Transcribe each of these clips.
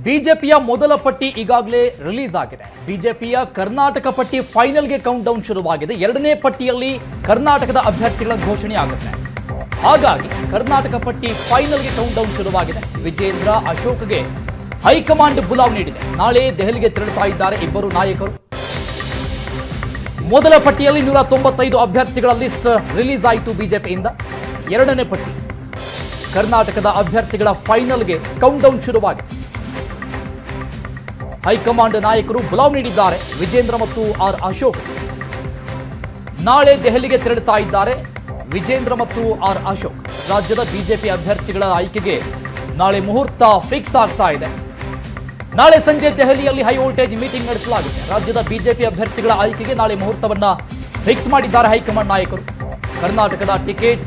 ಬಿಜೆಪಿಯ ಮೊದಲ ಪಟ್ಟಿ ಈಗಾಗಲೇ ರಿಲೀಸ್ ಆಗಿದೆ. ಬಿಜೆಪಿಯ ಕರ್ನಾಟಕ ಪಟ್ಟಿ ಫೈನಲ್ಗೆ ಕೌಂಟ್ ಡೌನ್ ಶುರುವಾಗಿದೆ. ಎರಡನೇ ಪಟ್ಟಿಯಲ್ಲಿ ಕರ್ನಾಟಕದ ಅಭ್ಯರ್ಥಿಗಳ ಘೋಷಣೆ ಆಗುತ್ತೆ. ಹಾಗಾಗಿ ಕರ್ನಾಟಕ ಪಟ್ಟಿ ಫೈನಲ್ಗೆ ಕೌಂಟ್ ಡೌನ್ ಶುರುವಾಗಿದೆ. ವಿಜೇಂದ್ರ ಅಶೋಕ್ಗೆ ಹೈಕಮಾಂಡ್ ಬುಲಾವ್ ನೀಡಿದೆ. ನಾಳೆ ದೆಹಲಿಗೆ ತೆರಳುತ್ತಾ ಇದ್ದಾರೆ ಇಬ್ಬರು ನಾಯಕರು. ಮೊದಲ ಪಟ್ಟಿಯಲ್ಲಿ 195 ಅಭ್ಯರ್ಥಿಗಳ ಲಿಸ್ಟ್ ರಿಲೀಸ್ ಆಯಿತು ಬಿಜೆಪಿಯಿಂದ. ಎರಡನೇ ಪಟ್ಟಿ ಕರ್ನಾಟಕದ ಅಭ್ಯರ್ಥಿಗಳ ಫೈನಲ್ಗೆ ಕೌಂಟ್ ಡೌನ್ ಶುರುವಾಗಿದೆ. ಹೈಕಮಾಂಡ್ ನಾಯಕರು ಬುಲಾವ್ ನೀಡಿದ್ದಾರೆ. ವಿಜೇಂದ್ರ ಮತ್ತು ಆರ್ ಅಶೋಕ್ ನಾಳೆ ದೆಹಲಿಗೆ ತೆರಳುತ್ತಾ ಇದ್ದಾರೆ. ವಿಜೇಂದ್ರ ಮತ್ತು ಆರ್ ಅಶೋಕ್ ರಾಜ್ಯದ ಬಿಜೆಪಿ ಅಭ್ಯರ್ಥಿಗಳ ಆಯ್ಕೆಗೆ ನಾಳೆ ಮುಹೂರ್ತ ಫಿಕ್ಸ್ ಆಗ್ತಾ ಇದೆ. ನಾಳೆ ಸಂಜೆ ದೆಹಲಿಯಲ್ಲಿ ಹೈ ವೋಲ್ಟೇಜ್ ಮೀಟಿಂಗ್ ನಡೆಸಲಾಗುತ್ತೆ. ರಾಜ್ಯದ ಬಿಜೆಪಿ ಅಭ್ಯರ್ಥಿಗಳ ಆಯ್ಕೆಗೆ ನಾಳೆ ಮುಹೂರ್ತವನ್ನ ಫಿಕ್ಸ್ ಮಾಡಿದ್ದಾರೆ ಹೈಕಮಾಂಡ್ ನಾಯಕರು. ಕರ್ನಾಟಕದ ಟಿಕೆಟ್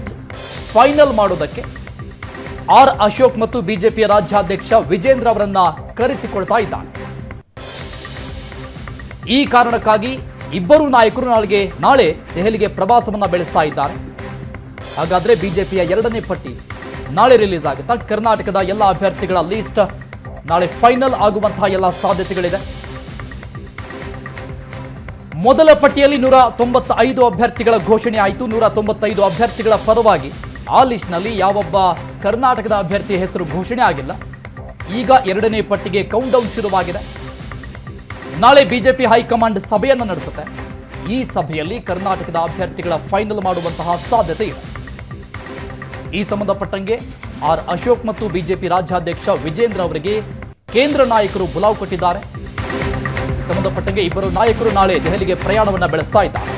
ಫೈನಲ್ ಮಾಡೋದಕ್ಕೆ ಆರ್ ಅಶೋಕ್ ಮತ್ತು ಬಿಜೆಪಿಯ ರಾಜ್ಯಾಧ್ಯಕ್ಷ ವಿಜೇಂದ್ರ ಅವರನ್ನ ಕರೆಸಿಕೊಳ್ತಾ ಇದ್ದಾರೆ. ಈ ಕಾರಣಕ್ಕಾಗಿ ಇಬ್ಬರು ನಾಯಕರು ನಾಳೆ ದೆಹಲಿಗೆ ಪ್ರವಾಸವನ್ನ ಬೆಳೆಸ್ತಾ ಇದ್ದಾರೆ. ಹಾಗಾದ್ರೆ ಬಿಜೆಪಿಯ ಎರಡನೇ ಪಟ್ಟಿ ನಾಳೆ ರಿಲೀಸ್ ಆಗುತ್ತಾ? ಕರ್ನಾಟಕದ ಎಲ್ಲ ಅಭ್ಯರ್ಥಿಗಳ ಲಿಸ್ಟ್ ನಾಳೆ ಫೈನಲ್ ಆಗುವಂತಹ ಎಲ್ಲ ಸಾಧ್ಯತೆಗಳಿದೆ. ಮೊದಲ ಪಟ್ಟಿಯಲ್ಲಿ 195 ಅಭ್ಯರ್ಥಿಗಳ ಘೋಷಣೆ ಆಯಿತು. 195 ಅಭ್ಯರ್ಥಿಗಳ ಪರವಾಗಿ ಆ ಲಿಸ್ಟ್ನಲ್ಲಿ ಯಾವೊಬ್ಬ ಕರ್ನಾಟಕದ ಅಭ್ಯರ್ಥಿ ಹೆಸರು ಘೋಷಣೆ ಆಗಿಲ್ಲ. ಈಗ ಎರಡನೇ ಪಟ್ಟಿಗೆ ಕೌಂಟ್ ಡೌನ್ ಶುರುವಾಗಿದೆ. ನಾಳೆ ಬಿಜೆಪಿ ಹೈಕಮಾಂಡ್ ಸಭೆಯನ್ನು ನಡೆಸುತ್ತೆ. ಈ ಸಭೆಯಲ್ಲಿ ಕರ್ನಾಟಕದ ಅಭ್ಯರ್ಥಿಗಳ ಫೈನಲ್ ಮಾಡುವಂತಹ ಸಾಧ್ಯತೆ ಇದೆ. ಈ ಸಂಬಂಧಪಟ್ಟಂಗೆ ಆರ್ ಅಶೋಕ್ ಮತ್ತು ಬಿಜೆಪಿ ರಾಜ್ಯಾಧ್ಯಕ್ಷ ವಿಜೇಂದ್ರ ಅವರಿಗೆ ಕೇಂದ್ರ ನಾಯಕರು ಬುಲಾವ್ ಕೊಟ್ಟಿದ್ದಾರೆ. ಸಂಬಂಧಪಟ್ಟಂಗೆ ಇಬ್ಬರು ನಾಯಕರು ನಾಳೆ ದೆಹಲಿಗೆ ಪ್ರಯಾಣವನ್ನ ಬೆಳೆಸ್ತಾ ಇದ್ದಾರೆ.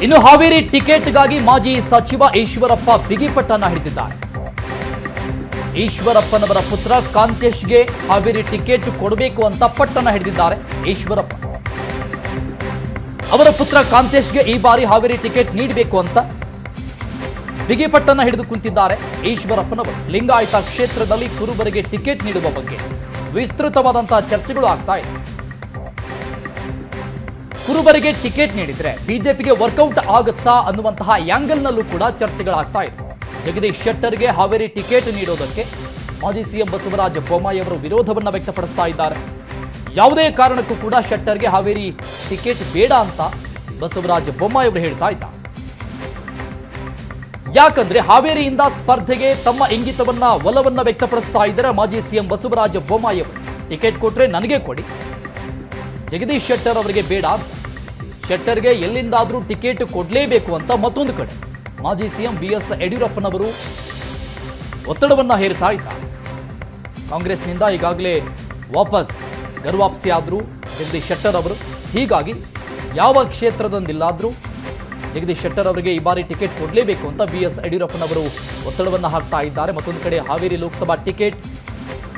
ಇನ್ನು ಹಾವೇರಿ ಟಿಕೆಟ್ಗಾಗಿ ಮಾಜಿ ಸಚಿವ ಈಶ್ವರಪ್ಪ ಬಿಗಿಪಟ್ಟನ್ನ ಹಿಡಿದಿದ್ದಾರೆ. ಈಶ್ವರಪ್ಪನವರ ಪುತ್ರ ಕಾಂತೇಶ್ಗೆ ಹಾವೇರಿ ಟಿಕೆಟ್ ಕೊಡಬೇಕು ಅಂತ ಪಟ್ಟನ್ನ ಹಿಡಿದಿದ್ದಾರೆ ಈಶ್ವರಪ್ಪ. ಅವರ ಪುತ್ರ ಕಾಂತೇಶ್ಗೆ ಈ ಬಾರಿ ಹಾವೇರಿ ಟಿಕೆಟ್ ನೀಡಬೇಕು ಅಂತ ಬಿಗಿಪಟ್ಟನ್ನ ಹಿಡಿದು ಕುಂತಿದ್ದಾರೆ ಈಶ್ವರಪ್ಪನವರು. ಲಿಂಗಾಯತ ಕ್ಷೇತ್ರದಲ್ಲಿ ಕುರುಬರಿಗೆ ಟಿಕೆಟ್ ನೀಡುವ ಬಗ್ಗೆ ವಿಸ್ತೃತವಾದಂತಹ ಚರ್ಚೆಗಳು ಆಗ್ತಾ ಇದೆ. ಕುರುಬರಿಗೆ ಟಿಕೆಟ್ ನೀಡಿದ್ರೆ ಬಿಜೆಪಿಗೆ ವರ್ಕೌಟ್ ಆಗುತ್ತಾ ಅನ್ನುವಂತಹ ಆಂಗಲ್ನಲ್ಲೂ ಕೂಡ ಚರ್ಚೆಗಳಾಗ್ತಾ ಇದೆ. ಜಗದೀಶ್ ಶೆಟ್ಟರ್ಗೆ ಹಾವೇರಿ ಟಿಕೆಟ್ ನೀಡೋದಕ್ಕೆ ಮಾಜಿ ಸಿಎಂ ಬಸವರಾಜ ಬೊಮ್ಮಾಯಿ ಅವರು ವಿರೋಧವನ್ನ ವ್ಯಕ್ತಪಡಿಸ್ತಾ ಇದ್ದಾರೆ. ಯಾವುದೇ ಕಾರಣಕ್ಕೂ ಕೂಡ ಶೆಟ್ಟರ್ಗೆ ಹಾವೇರಿ ಟಿಕೆಟ್ ಬೇಡ ಅಂತ ಬಸವರಾಜ ಬೊಮ್ಮಾಯಿ ಅವರು ಹೇಳ್ತಾ ಇದ್ದಾರೆ. ಯಾಕಂದ್ರೆ ಹಾವೇರಿಯಿಂದ ಸ್ಪರ್ಧೆಗೆ ತಮ್ಮ ಇಂಗಿತವನ್ನ ಒಲವನ್ನ ವ್ಯಕ್ತಪಡಿಸ್ತಾ ಇದ್ದಾರೆ ಮಾಜಿ ಸಿಎಂ ಬಸವರಾಜ ಬೊಮ್ಮಾಯಿ ಅವರು. ಟಿಕೆಟ್ ಕೊಟ್ರೆ ನನಗೆ ಕೊಡಿ, ಜಗದೀಶ್ ಶೆಟ್ಟರ್ ಅವರಿಗೆ ಬೇಡ. ಶೆಟ್ಟರ್ಗೆ ಎಲ್ಲಿಂದಾದ್ರೂ ಟಿಕೆಟ್ ಕೊಡ್ಲೇಬೇಕು ಅಂತ ಮತ್ತೊಂದು ಕಡೆ ಮಾಜಿ ಸಿಎಂ BS ಯಡಿಯೂರಪ್ಪನವರು ಒತ್ತಡವನ್ನ ಹೇರ್ತಾ ಇದ್ದಾರೆ. ಕಾಂಗ್ರೆಸ್ನಿಂದ ಈಗಾಗಲೇ ಗರ್ವಾಪ್ಸಿ ಆದ್ರು ಜಗದೀಶ್ ಶೆಟ್ಟರ್ ಅವರು. ಹೀಗಾಗಿ ಯಾವ ಕ್ಷೇತ್ರದಿಂದಿಲ್ಲಾದ್ರೂ ಜಗದೀಶ್ ಶೆಟ್ಟರ್ ಅವರಿಗೆ ಈ ಬಾರಿ ಟಿಕೆಟ್ ಕೊಡಲೇಬೇಕು ಅಂತ BS ಯಡಿಯೂರಪ್ಪನವರು ಒತ್ತಡವನ್ನು ಹಾಕ್ತಾ ಇದ್ದಾರೆ. ಮತ್ತೊಂದು ಕಡೆ ಹಾವೇರಿ ಲೋಕಸಭಾ ಟಿಕೆಟ್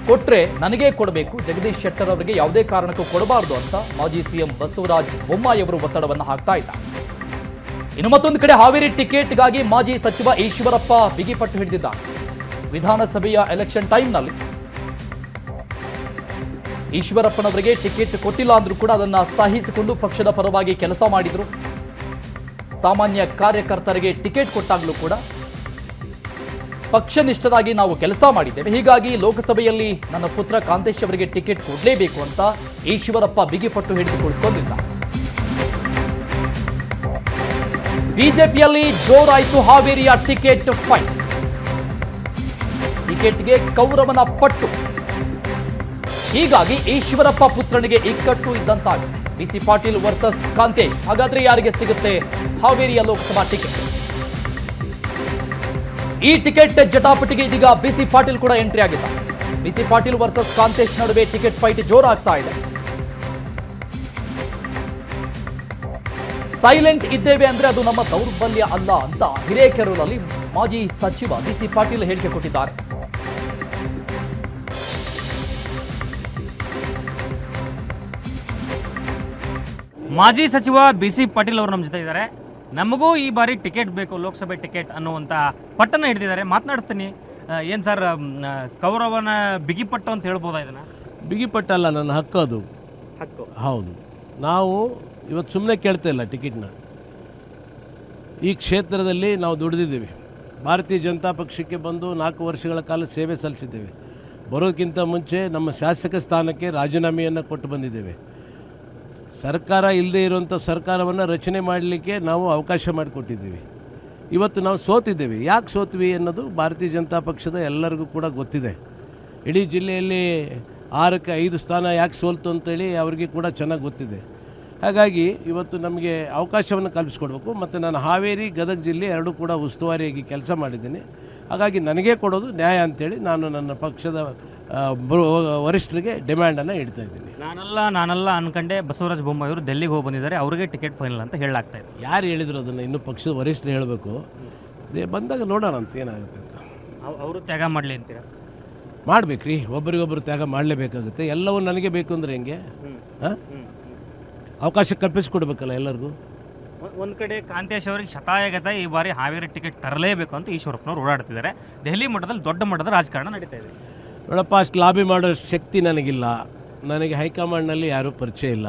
ಕೊಟ್ರೆ ನನಗೇ ಕೊಡಬೇಕು, ಜಗದೀಶ್ ಶೆಟ್ಟರ್ ಅವರಿಗೆ ಯಾವುದೇ ಕಾರಣಕ್ಕೂ ಕೊಡಬಾರದು ಅಂತ ಮಾಜಿ ಸಿಎಂ ಬಸವರಾಜ ಬೊಮ್ಮಾಯಿ ಅವರು ಒತ್ತಡವನ್ನು ಹಾಕ್ತಾ ಇದ್ದಾರೆ. ಇನ್ನು ಮತ್ತೊಂದು ಕಡೆ ಹಾವೇರಿ ಟಿಕೆಟ್ಗಾಗಿ ಮಾಜಿ ಸಚಿವ ಈಶ್ವರಪ್ಪ ಬಿಗಿಪಟ್ಟು ಹಿಡಿದಿದ್ದಾರೆ. ವಿಧಾನಸಭೆಯ ಎಲೆಕ್ಷನ್ ಟೈಮ್ನಲ್ಲಿ ಈಶ್ವರಪ್ಪನವರಿಗೆ ಟಿಕೆಟ್ ಕೊಟ್ಟಿಲ್ಲ ಅಂದ್ರೂ ಕೂಡ ಅದನ್ನ ಸಹಿಸಿಕೊಂಡು ಪಕ್ಷದ ಪರವಾಗಿ ಕೆಲಸ ಮಾಡಿದ್ರು. ಸಾಮಾನ್ಯ ಕಾರ್ಯಕರ್ತರಿಗೆ ಟಿಕೆಟ್ ಕೊಟ್ಟಾಗಲೂ ಕೂಡ ಪಕ್ಷನಿಷ್ಠರಾಗಿ ನಾವು ಕೆಲಸ ಮಾಡಿದ್ದೇವೆ, ಹೀಗಾಗಿ ಲೋಕಸಭೆಯಲ್ಲಿ ನನ್ನ ಪುತ್ರ ಕಾಂತೇಶ್ ಅವರಿಗೆ ಟಿಕೆಟ್ ಕೊಡಲೇಬೇಕು ಅಂತ ಈಶ್ವರಪ್ಪ ಬಿಗಿಪಟ್ಟು ಹಿಡಿದುಕೊಳ್ಳುತ್ತಿದ್ದಾರೆ. ಬಿಜೆಪಿಯಲ್ಲಿ ಜೋರಾಯಿತು ಹಾವೇರಿಯ ಟಿಕೆಟ್ ಫೈಟ್. ಟಿಕೆಟ್ಗೆ ಕೌರವನ ಪಟ್ಟು. ಹೀಗಾಗಿ ಈಶ್ವರಪ್ಪ ಪುತ್ರನಿಗೆ ಇಕ್ಕಟ್ಟು ಇದ್ದಂತಾಗಿದೆ. BC Patil versus Kantesh. ಹಾಗಾದ್ರೆ ಯಾರಿಗೆ ಸಿಗುತ್ತೆ ಹಾವೇರಿಯ ಲೋಕಸಭಾ ಟಿಕೆಟ್? ಈ ಟಿಕೆಟ್ ಜಟಾಪಟಿಗೆ ಇದೀಗ BC ಪಾಟೀಲ್ ಕೂಡ ಎಂಟ್ರಿ ಆಗಿದ್ದಾರೆ. BC ಪಾಟೀಲ್ ವರ್ಸಸ್ ಕಾಂತೇಶ್ ನಡುವೆ ಟಿಕೆಟ್ ಫೈಟ್ ಜೋರಾಗ್ತಾ ಇದೆ. ಸೈಲೆಂಟ್ ಇದ್ದೇವೆ ಅಂದ್ರೆ ಅದು ನಮ್ಮ ದೌರ್ಬಲ್ಯ ಅಲ್ಲ ಅಂತ ಹಿರೇಕೆರೂರಲ್ಲಿ ಮಾಜಿ ಸಚಿವ BC ಪಾಟೀಲ್ ಹೇಳಿಕೆ ಕೊಟ್ಟಿದ್ದಾರೆ. ಮಾಜಿ ಸಚಿವ BC ಪಾಟೀಲ್ ಅವರು ನಮ್ಮ ಜೊತೆ ಇದ್ದಾರೆ. ನಮಗೂ ಈ ಬಾರಿ ಟಿಕೆಟ್ ಬೇಕು, ಲೋಕಸಭೆ ಟಿಕೆಟ್ ಅನ್ನುವಂಥ ಪಟ್ಟನ್ನು ಹಿಡಿದಿದ್ದಾರೆ. ಮಾತನಾಡಿಸ್ತೀನಿ. ಏನು ಸರ್, ಕೌರವನ ಬಿಗಿಪಟ್ಟು ಅಂತ ಹೇಳ್ಬೋದಾ? ಇದನ್ನು ಬಿಗಿಪಟ್ಟಲ್ಲ, ನನ್ನ ಹಕ್ಕು ಅದು. ಹಕ್ಕು ಹೌದು. ನಾವು ಇವತ್ತು ಸುಮ್ಮನೆ ಕೇಳ್ತಾ ಇಲ್ಲ ಟಿಕೆಟ್ನ. ಈ ಕ್ಷೇತ್ರದಲ್ಲಿ ನಾವು ದುಡಿದಿದ್ದೀವಿ. ಭಾರತೀಯ ಜನತಾ ಪಕ್ಷಕ್ಕೆ ಬಂದು 4 ವರ್ಷಗಳ ಕಾಲ ಸೇವೆ ಸಲ್ಲಿಸಿದ್ದೇವೆ. ಬರೋದಕ್ಕಿಂತ ಮುಂಚೆ ನಮ್ಮ ಶಾಸಕ ಸ್ಥಾನಕ್ಕೆ ರಾಜೀನಾಮೆಯನ್ನು ಕೊಟ್ಟು ಬಂದಿದ್ದೇವೆ. ಸರ್ಕಾರ ಇಲ್ಲದೇ ಇರುವಂಥ ಸರ್ಕಾರವನ್ನು ರಚನೆ ಮಾಡಲಿಕ್ಕೆ ನಾವು ಅವಕಾಶ ಮಾಡಿಕೊಟ್ಟಿದ್ದೀವಿ. ಇವತ್ತು ನಾವು ಸೋತಿದ್ದೇವೆ. ಯಾಕೆ ಸೋತ್ವಿ ಅನ್ನೋದು ಭಾರತೀಯ ಜನತಾ ಪಕ್ಷದ ಎಲ್ಲರಿಗೂ ಕೂಡ ಗೊತ್ತಿದೆ. ಇಡೀ ಜಿಲ್ಲೆಯಲ್ಲಿ 6ಕ್ಕೆ 5 ಸ್ಥಾನ ಯಾಕೆ ಸೋಲ್ತು ಅಂತೇಳಿ ಅವರಿಗೆ ಕೂಡ ಚೆನ್ನಾಗಿ ಗೊತ್ತಿದೆ. ಹಾಗಾಗಿ ಇವತ್ತು ನಮಗೆ ಅವಕಾಶವನ್ನು ಕಲ್ಪಿಸ್ಕೊಡ್ಬೇಕು. ಮತ್ತು ನಾನು ಹಾವೇರಿ ಗದಗ ಜಿಲ್ಲೆ ಎರಡೂ ಕೂಡ ಉಸ್ತುವಾರಿಯಾಗಿ ಕೆಲಸ ಮಾಡಿದ್ದೀನಿ. ಹಾಗಾಗಿ ನನಗೇ ಕೊಡೋದು ನ್ಯಾಯ ಅಂತೇಳಿ ನಾನು ನನ್ನ ಪಕ್ಷದ ವರಿಷ್ಠರಿಗೆ ಡಿಮ್ಯಾಂಡನ್ನು ಇಡ್ತಾ ಇದ್ದೀನಿ. ನಾನಲ್ಲ ಅನ್ಕಂಡೆ ಬಸವರಾಜ ಬೊಮ್ಮಾಯಿ ಅವರು ಡೆಲ್ಲಿಗೆ ಹೋಗಿ ಬಂದಿದ್ದಾರೆ, ಅವರಿಗೆ ಟಿಕೆಟ್ ಫೈನಲ್ ಅಂತ ಹೇಳಲಾಗ್ತಾ ಇದೆ. ಯಾರು ಹೇಳಿದ್ರು ಅದನ್ನು? ಇನ್ನೂ ಪಕ್ಷದ ವರಿಷ್ಠರು ಹೇಳಬೇಕು. ಅದೇ ಬಂದಾಗ ನೋಡೋಣ ಅಂತ ಏನಾಗುತ್ತೆ ಅಂತ. ಅವರು ತ್ಯಾಗ ಮಾಡಲಿ ಅಂತೀರಾ? ಮಾಡಬೇಕ್ರಿ, ಒಬ್ಬರಿಗೊಬ್ಬರು ತ್ಯಾಗ ಮಾಡಲೇಬೇಕಾಗುತ್ತೆ. ಎಲ್ಲವೂ ನನಗೆ ಬೇಕು ಅಂದರೆ ಹೆಂಗೆ? ಹಾಂ, ಅವಕಾಶ ಕಲ್ಪಿಸ್ಕೊಡ್ಬೇಕಲ್ಲ ಎಲ್ಲರಿಗೂ. ಒಂದು ಕಡೆ ಕಾಂತೇಶ್ ಅವರಿಗೆ ಶತಾಯಗತ ಈ ಬಾರಿ ಹಾವೇರಿ ಟಿಕೆಟ್ ತರಲೇಬೇಕು ಅಂತ ಈಶ್ವರಪ್ಪನವ್ರು ಓಡಾಡ್ತಿದ್ದಾರೆ. ದೆಹಲಿ ಮಟ್ಟದಲ್ಲಿ ದೊಡ್ಡ ಮಟ್ಟದ ರಾಜಕಾರಣ ನಡೀತಾ ಇದೆ. ನೋಡಪ್ಪ, ಅಷ್ಟು ಲಾಬಿ ಮಾಡೋ ಶಕ್ತಿ ನನಗಿಲ್ಲ. ನನಗೆ ಹೈಕಮಾಂಡ್ನಲ್ಲಿ ಯಾರೂ ಪರಿಚಯ ಇಲ್ಲ.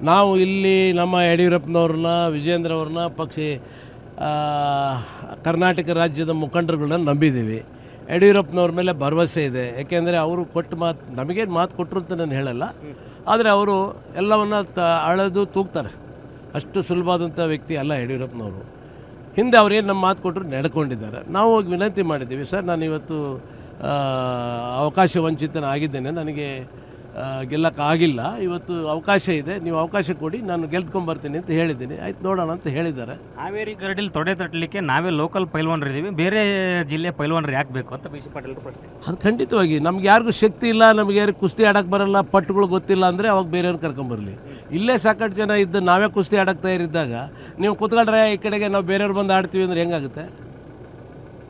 ನಾವು ಇಲ್ಲಿ ನಮ್ಮ ಯಡಿಯೂರಪ್ಪನವ್ರನ್ನ, ವಿಜೇಂದ್ರ ಅವ್ರನ್ನ, ಕರ್ನಾಟಕ ರಾಜ್ಯದ ಮುಖಂಡರುಗಳನ್ನ ನಂಬಿದ್ದೀವಿ. ಯಡಿಯೂರಪ್ಪನವ್ರ ಮೇಲೆ ಭರವಸೆ ಇದೆ. ಯಾಕೆಂದರೆ ಅವರು ಕೊಟ್ಟು ಮಾತು, ನಮಗೇನು ಮಾತು ಕೊಟ್ಟರು ಅಂತ ನಾನು ಹೇಳಲ್ಲ, ಆದರೆ ಅವರು ಎಲ್ಲವನ್ನು ಅಳೆದು ತೂಗ್ತಾರೆ. ಅಷ್ಟು ಸುಲಭವಾದಂಥ ವ್ಯಕ್ತಿ ಅಲ್ಲ ಯಡಿಯೂರಪ್ಪನವರು. ಹಿಂದೆ ಅವ್ರೇನು ನಮ್ಮ ಮಾತು ಕೊಟ್ಟರು ನಡ್ಕೊಂಡಿದ್ದಾರೆ. ನಾವು ಹೋಗಿ ವಿನಂತಿ ಮಾಡಿದ್ದೀವಿ, ಸರ್ ನಾನು ಇವತ್ತು ಅವಕಾಶ ವಂಚಿತನಾಗಿದ್ದೇನೆ, ನನಗೆ ಗೆಲ್ಲಕ್ಕಾಗಿಲ್ಲ, ಇವತ್ತು ಅವಕಾಶ ಇದೆ, ನೀವು ಅವಕಾಶ ಕೊಡಿ, ನಾನು ಗೆಲ್ತ್ಕೊಂಬರ್ತೀನಿ ಅಂತ ಹೇಳಿದ್ದೀನಿ. ಆಯ್ತು ನೋಡೋಣ ಅಂತ ಹೇಳಿದ್ದಾರೆ. ಹಾವೇರಿ ಗರಡಿಲಿ ತೊಡೆ ತಟ್ಟಲಿಕ್ಕೆ ನಾವೇ ಲೋಕಲ್ ಪೈಲ್ವಾನರು ಇದ್ದೀವಿ, ಬೇರೆ ಜಿಲ್ಲೆ ಪೈಲ್ವಾನರು ಯಾಕೆ ಬೇಕು ಅಂತ ಬಿ ಸಿ ಪಾಟೀಲ್ ಪ್ರಶ್ನೆ. ಅದು ಖಂಡಿತವಾಗಿ ನಮ್ಗೆ ಯಾರಿಗೂ ಶಕ್ತಿ ಇಲ್ಲ, ನಮಗೆ ಯಾರಿಗೆ ಕುಸ್ತಿ ಆಡೋಕ್ಕೆ ಬರಲ್ಲ, ಪಟ್ಟುಗಳು ಗೊತ್ತಿಲ್ಲ ಅಂದರೆ ಅವಾಗ ಬೇರೆಯವ್ರು ಕರ್ಕೊಂಬರಲಿ. ಇಲ್ಲೇ ಸಾಕಷ್ಟು ಜನ ಇದ್ದು ನಾವೇ ಕುಸ್ತಿ ಆಡೋಕ್ಕೆ ತಯಾರಿದ್ದಾಗ ನೀವು ಕೂತ್ಕೊಂಡ್ರೆ ಈ ಕಡೆಗೆ ನಾವು ಬೇರೆಯವ್ರು ಬಂದು ಆಡ್ತೀವಿ ಅಂದರೆ ಹೆಂಗಾಗುತ್ತೆ?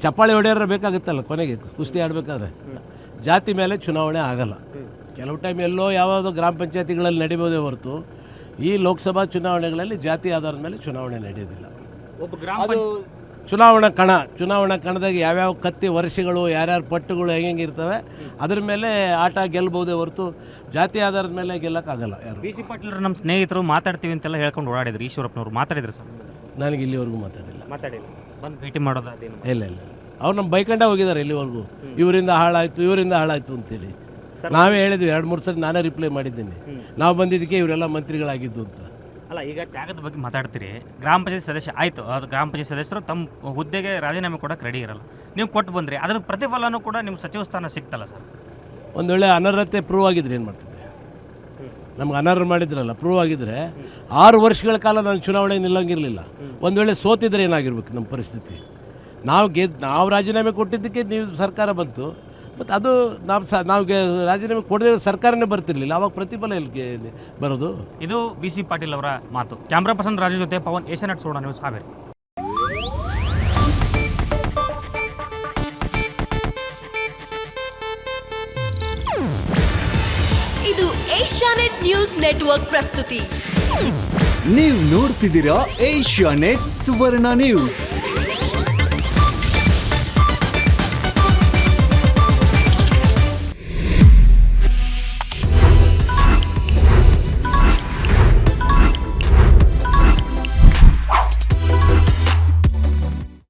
ಚಪ್ಪಾಳಿ ಹೊಡೆಯೋರ ಬೇಕಾಗುತ್ತಲ್ಲ ಕೊನೆಗೆ ಕುಸ್ತಿ ಆಡಬೇಕಾದ್ರೆ. ಜಾತಿ ಮೇಲೆ ಚುನಾವಣೆ ಆಗಲ್ಲ. ಕೆಲವು ಟೈಮ್ ಎಲ್ಲೋ ಯಾವುದೋ ಗ್ರಾಮ ಪಂಚಾಯತಿಗಳಲ್ಲಿ ನಡೀಬೋದೇ ಹೊರತು ಈ ಲೋಕಸಭಾ ಚುನಾವಣೆಗಳಲ್ಲಿ ಜಾತಿ ಆಧಾರದ ಮೇಲೆ ಚುನಾವಣೆ ನಡೆಯೋದಿಲ್ಲ. ಅದು ಚುನಾವಣಾ ಕಣದಾಗ ಯಾವ್ಯಾವ ಕತ್ತಿ ವರ್ಷಗಳು, ಯಾರ್ಯಾರು ಪಟ್ಟುಗಳು ಹೆಂಗೆ ಇರ್ತವೆ ಅದ್ರ ಮೇಲೆ ಆಟ ಗೆಲ್ಬೋದೇ ಹೊರತು ಜಾತಿ ಆಧಾರದ ಮೇಲೆ ಗೆಲ್ಲಕ್ಕಾಗಲ್ಲ ಯಾರು. ಬಿ ಸಿ ಪಾಟೀಲ್ ನಮ್ಮ ಸ್ನೇಹಿತರು ಮಾತಾಡ್ತೀವಿ ಅಂತೆಲ್ಲ ಹೇಳ್ಕೊಂಡು ಓಡಾಡಿದ್ರು. ಈಶ್ವರಪ್ಪನವರು ಮಾತಾಡಿದ್ರು ಸರ್? ನನಗೆ ಇಲ್ಲಿವರೆಗೂ ಮಾತಾಡಿಲ್ಲ. ಬಂದು ಭೇಟಿ ಮಾಡೋದೇನು? ಇಲ್ಲ ಅವ್ರು ನಮ್ಮ ಬೈಕಂಡೇ ಹೋಗಿದ್ದಾರೆ ಇಲ್ಲಿವರೆಗೂ. ಇವರಿಂದ ಹಾಳಾಯಿತು ಅಂತೇಳಿ ನಾವೇ ಹೇಳಿದ್ವಿ. 2-3 ಸರಿ ನಾನೇ ರಿಪ್ಲೈ ಮಾಡಿದ್ದೀನಿ, ನಾವು ಬಂದಿದ್ದಕ್ಕೆ ಇವರೆಲ್ಲ ಮಂತ್ರಿಗಳಾಗಿದ್ದು ಅಂತ. ಅಲ್ಲ, ಈಗ ತ್ಯಾಗದ ಬಗ್ಗೆ ಮಾತಾಡ್ತೀರಿ. ಗ್ರಾಮ ಪಂಚಾಯತ್ ಸದಸ್ಯ ಆಯಿತು, ಅದು ಗ್ರಾಮ ಪಂಚಾಯತ್ ಸದಸ್ಯರು ತಮ್ಮ ಹುದ್ದೆಗೆ ರಾಜೀನಾಮೆ ಕೊಡೋಕೆ ರೆಡಿ ಇರಲ್ಲ, ನೀವು ಕೊಟ್ಟು ಬಂದ್ರಿ, ಅದರ ಪ್ರತಿಫಲನೂ ಕೂಡ ನಿಮ್ಮ ಸಚಿವ ಸ್ಥಾನ ಸಿಗ್ತಲ್ಲ ಸರ್? ಒಂದು ವೇಳೆ ಅನರ್ಹತೆ ಪ್ರೂವ್ ಆಗಿದ್ರೆ ಏನು ಮಾಡ್ತಿದ್ದೆ? ನಮ್ಗೆ ಅನರ್ಹ ಮಾಡಿದ್ರಲ್ಲ, ಪ್ರೂವ್ ಆಗಿದ್ದರೆ 6 ವರ್ಷಗಳ ಕಾಲ ನಾನು ಚುನಾವಣೆ ನಿಲ್ಲಂಗಿರಲಿಲ್ಲ. ಒಂದು ವೇಳೆ ಸೋತಿದ್ರೆ ಏನಾಗಿರ್ಬೇಕು ನಮ್ಮ ಪರಿಸ್ಥಿತಿ? ನಾವು ರಾಜೀನಾಮೆ ಕೊಟ್ಟಿದ್ದಕ್ಕೆ ನೀವು ಸರ್ಕಾರ ಬಂತು, ಮತ್ತು ಅದು ನಾವು ರಾಜೀನಾಮೆ ಕೊಡದೆ ಸರ್ಕಾರನೇ ಬರ್ತಿರ್ಲಿಲ್ಲ, ಅವಾಗ ಪ್ರತಿಫಲ ಎಲ್ಲಿ ಬರೋದು? ಇದು ಬಿ ಸಿ ಪಾಟೀಲ್ ಅವರ ಮಾತು. ಕ್ಯಾಮ್ರಾ ಪರ್ಸನ್ ರಾಜು ಜೊತೆ ಪವನ್, ಏಷ್ಯಾನೆಟ್ ಸುವರ್ಣ ನ್ಯೂಸ್, ಹಾವೇರಿ. ಇದು ಏಷ್ಯಾನೆಟ್ ನ್ಯೂಸ್ ನೆಟ್ವರ್ಕ್ ಪ್ರಸ್ತುತಿ. ನೀವು ನೋಡ್ತಿದ್ದೀರಾ ಏಷ್ಯಾನೆಟ್ ಸುವರ್ಣ ನ್ಯೂಸ್.